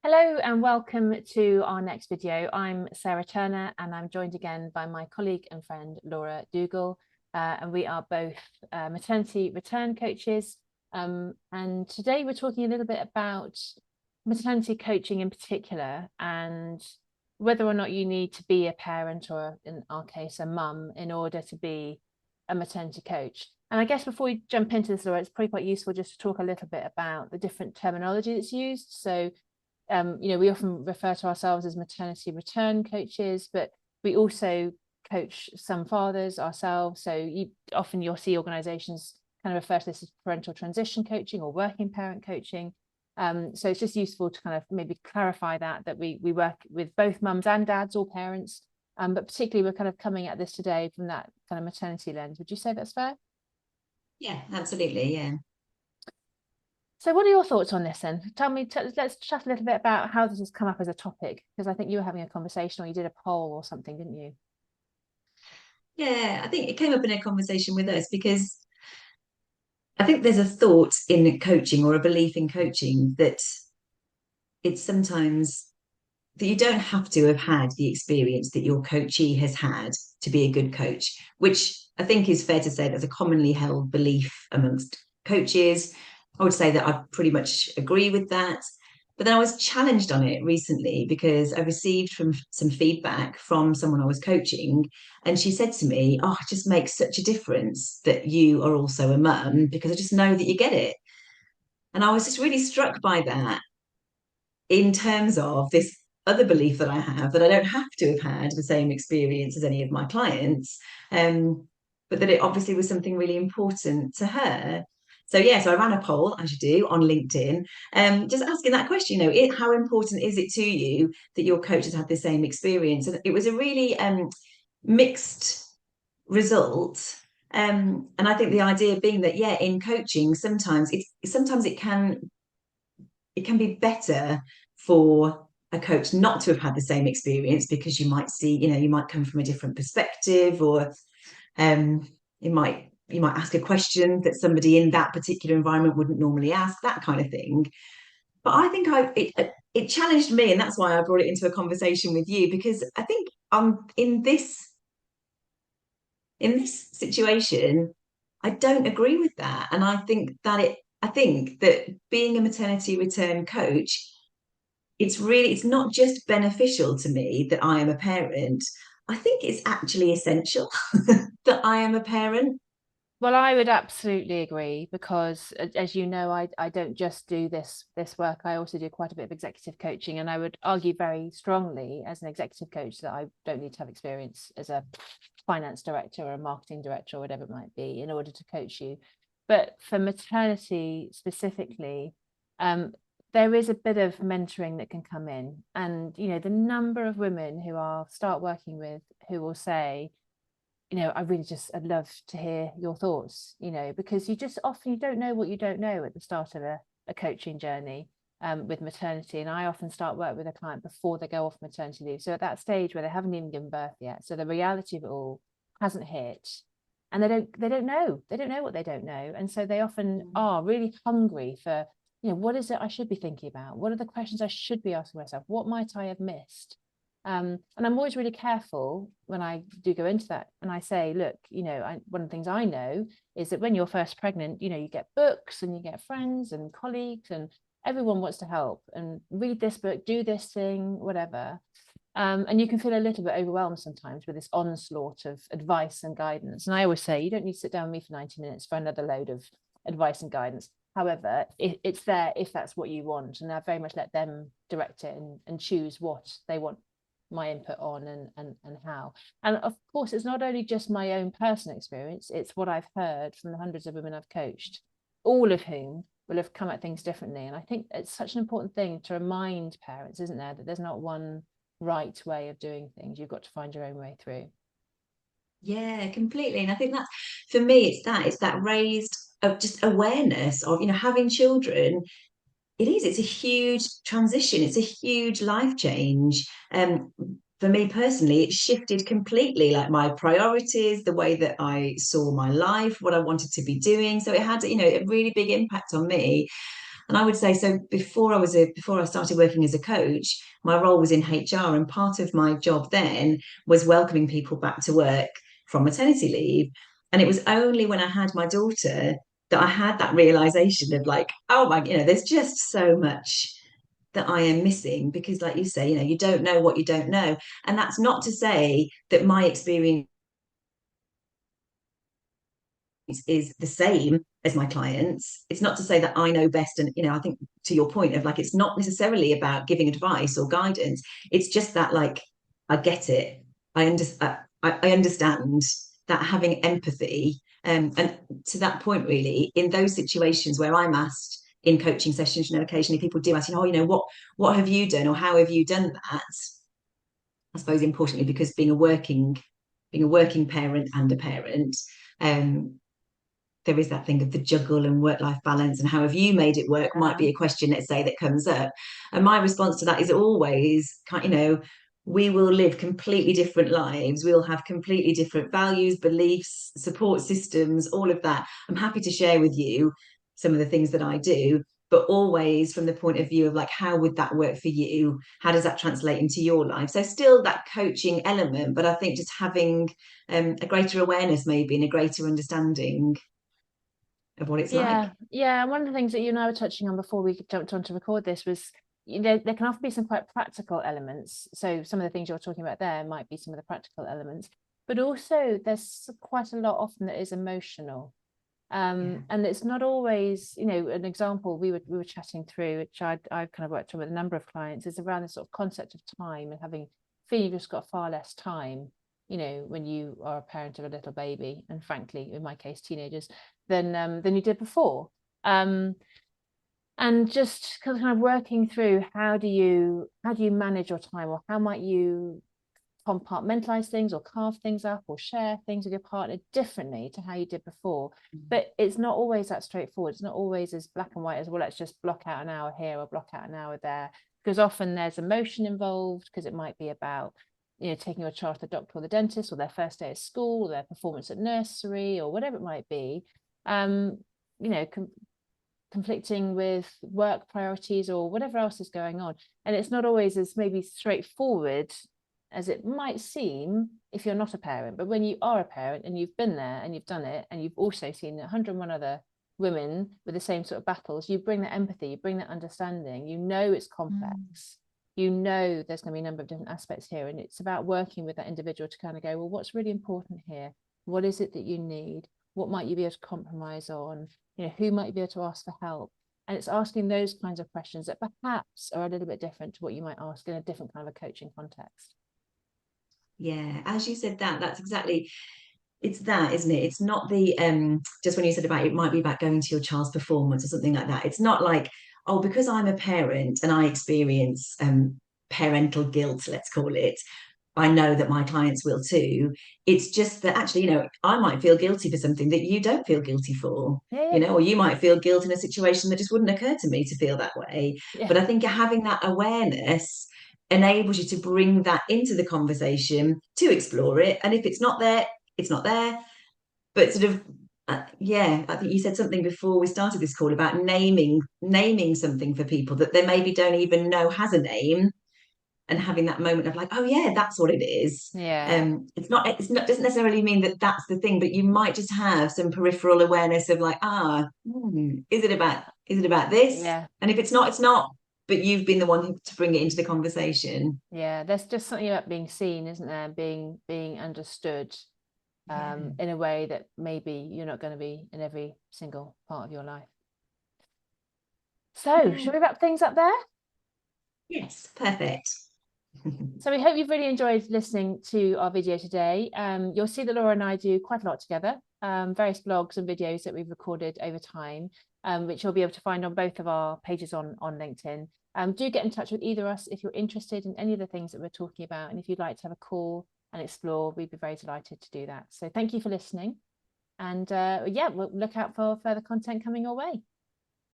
Hello and welcome to our next video. I'm Sarah Turner and I'm joined again by my colleague and friend Laura Dougal, and we are both maternity return coaches. And today we're talking a little bit about maternity coaching in particular and whether or not you need to be a parent, or in our case a mum, in order to be a maternity coach. And I guess before we jump into this, Laura, it's probably quite useful just to talk a little bit about the different terminology that's used. So we often refer to ourselves as maternity return coaches, but we also coach some fathers ourselves. So you'll see organizations kind of refer to this as parental transition coaching or working parent coaching. So it's just useful to kind of maybe clarify that we work with both mums and dads or parents, but particularly we're kind of coming at this today from that kind of maternity lens. Would you say that's fair? Yeah, absolutely. Yeah. So what are your thoughts on this then? Let's chat a little bit about how this has come up as a topic, because I think you were having a conversation or you did a poll or something, didn't you? Yeah, I think it came up in a conversation with us because I think there's a thought in coaching or a belief in coaching that it's sometimes that you don't have to have had the experience that your coachee has had to be a good coach, which I think is fair to say that's a commonly held belief amongst coaches. I would say that I pretty much agree with that. But then I was challenged on it recently because I received some feedback from someone I was coaching, and she said to me, "Oh, it just makes such a difference that you are also a mum because I just know that you get it." And I was just really struck by that in terms of this other belief that I have that I don't have to have had the same experience as any of my clients, but that it obviously was something really important to her. So yeah, so I ran a poll, as you do, on LinkedIn, just asking that question. How important is it to you that your coach has had the same experience? And it was a really mixed result. And I think the idea being that yeah, in coaching, sometimes it can be better for a coach not to have had the same experience because you might see, you might come from a different perspective, or um, you might ask a question that somebody in that particular environment wouldn't normally ask, that kind of thing. But I think it challenged me, and that's why I brought it into a conversation with you, because I think in this situation, I don't agree with that, and I think that being a maternity return coach, it's not just beneficial to me that I am a parent. I think it's actually essential that I am a parent. Well, I would absolutely agree because, as you know, I don't just do this work. I also do quite a bit of executive coaching, and I would argue very strongly as an executive coach that I don't need to have experience as a finance director or a marketing director or whatever it might be in order to coach you. But for maternity specifically, um, there is a bit of mentoring that can come in, and the number of women who I'll start working with who will say, I'd love to hear your thoughts, because you don't know what you don't know at the start of a coaching journey, with maternity. And I often start work with a client before they go off maternity leave. So at that stage where they haven't even given birth yet. So the reality of it all hasn't hit. And they don't know what they don't know. And so they often are really hungry for, what is it I should be thinking about? What are the questions I should be asking myself? What might I have missed? And I'm always really careful when I do go into that. And I say, look, one of the things I know is that when you're first pregnant, you get books and you get friends and colleagues and everyone wants to help and read this book, do this thing, whatever. And you can feel a little bit overwhelmed sometimes with this onslaught of advice and guidance. And I always say, you don't need to sit down with me for 90 minutes for another load of advice and guidance. However, it's there if that's what you want. And I very much let them direct it and choose what they want my input on and how. And of course, it's not only just my own personal experience, it's what I've heard from the hundreds of women I've coached, all of whom will have come at things differently. And I think it's such an important thing to remind parents, isn't there, that there's not one right way of doing things. You've got to find your own way through. Yeah, completely. And I think that's, for me, it's that raised of just awareness of, having children. It's a huge transition. It's a huge life change. For me personally, it shifted completely, like my priorities, the way that I saw my life, what I wanted to be doing. So it had, a really big impact on me. And I would say, so before I started working as a coach, my role was in HR, and part of my job then was welcoming people back to work from maternity leave. And it was only when I had my daughter that I had that realization of like, oh my, there's just so much that I am missing, because like you say, you don't know what you don't know. And that's not to say that my experience is the same as my clients. It's not to say that I know best. And, I think to your point of like, it's not necessarily about giving advice or guidance. It's just that, like, I get it. I understand that, having empathy. And to that point, really, in those situations where I'm asked in coaching sessions, occasionally people do ask, what have you done, or how have you done that? I suppose importantly, because being a working parent and a parent, um, there is that thing of the juggle and work-life balance, and how have you made it work might be a question, let's say, that comes up. And my response to that is always, we will live completely different lives. We'll have completely different values, beliefs, support systems, all of that. I'm happy to share with you some of the things that I do, but always from the point of view of like, how would that work for you? How does that translate into your life? So still that coaching element, but I think just having a greater awareness, maybe, and a greater understanding of what it's like. Yeah. One of the things that you and I were touching on before we jumped on to record this was, there can often be some quite practical elements. So some of the things you're talking about there might be some of the practical elements, but also there's quite a lot often that is emotional. And it's not always, an example we were chatting through, which I've kind of worked on with a number of clients, is around the sort of concept of time and feeling you've just got far less time, when you are a parent of a little baby, and frankly, in my case, teenagers, than you did before. And just kind of working through, how do you manage your time, or how might you compartmentalize things, or carve things up, or share things with your partner differently to how you did before. But it's not always that straightforward. It's not always as black and white as, well, let's just block out an hour here or block out an hour there, because often there's emotion involved, because it might be about taking your child to the doctor or the dentist, or their first day of school, or their performance at nursery, or whatever it might be. You know conflicting with work priorities or whatever else is going on. And it's not always as maybe straightforward as it might seem if you're not a parent. But when you are a parent and you've been there and you've done it, and you've also seen 101 other women with the same sort of battles, you bring that empathy, you bring that understanding, it's complex. There's going to be a number of different aspects here, and it's about working with that individual to kind of go, well, what's really important here? What is it that you need? What might you be able to compromise on? Who might you be able to ask for help? And it's asking those kinds of questions that perhaps are a little bit different to what you might ask in a different kind of a coaching context. Yeah, as you said, that's exactly, it's that, isn't it? It's not the just when you said about, it might be about going to your child's performance or something like that. It's not like, oh, because I'm a parent and I experience parental guilt, let's call it, I know that my clients will too. It's just that actually, I might feel guilty for something that you don't feel guilty for, Yeah. or you might feel guilt in a situation that just wouldn't occur to me to feel that way. Yeah. But I think having that awareness enables you to bring that into the conversation, to explore it. And if it's not there, it's not there. But sort of, yeah, I think you said something before we started this call about naming something for people that they maybe don't even know has a name, and having that moment of like, oh yeah, that's what it is. Yeah. It's not doesn't necessarily mean that that's the thing, but you might just have some peripheral awareness of like, is it about this? Yeah. And if it's not, it's not. But you've been the one to bring it into the conversation. Yeah. There's just something about being seen, isn't there? Being understood, Yeah. in a way that maybe you're not going to be in every single part of your life. So, Yeah. shall we wrap things up there? Yes, perfect. So we hope you've really enjoyed listening to our video today. You'll see that Laura and I do quite a lot together, various blogs and videos that we've recorded over time, which you'll be able to find on both of our pages on LinkedIn. Do get in touch with either of us if you're interested in any of the things that we're talking about. And if you'd like to have a call and explore, we'd be very delighted to do that. So thank you for listening. And yeah, we'll look out for further content coming your way.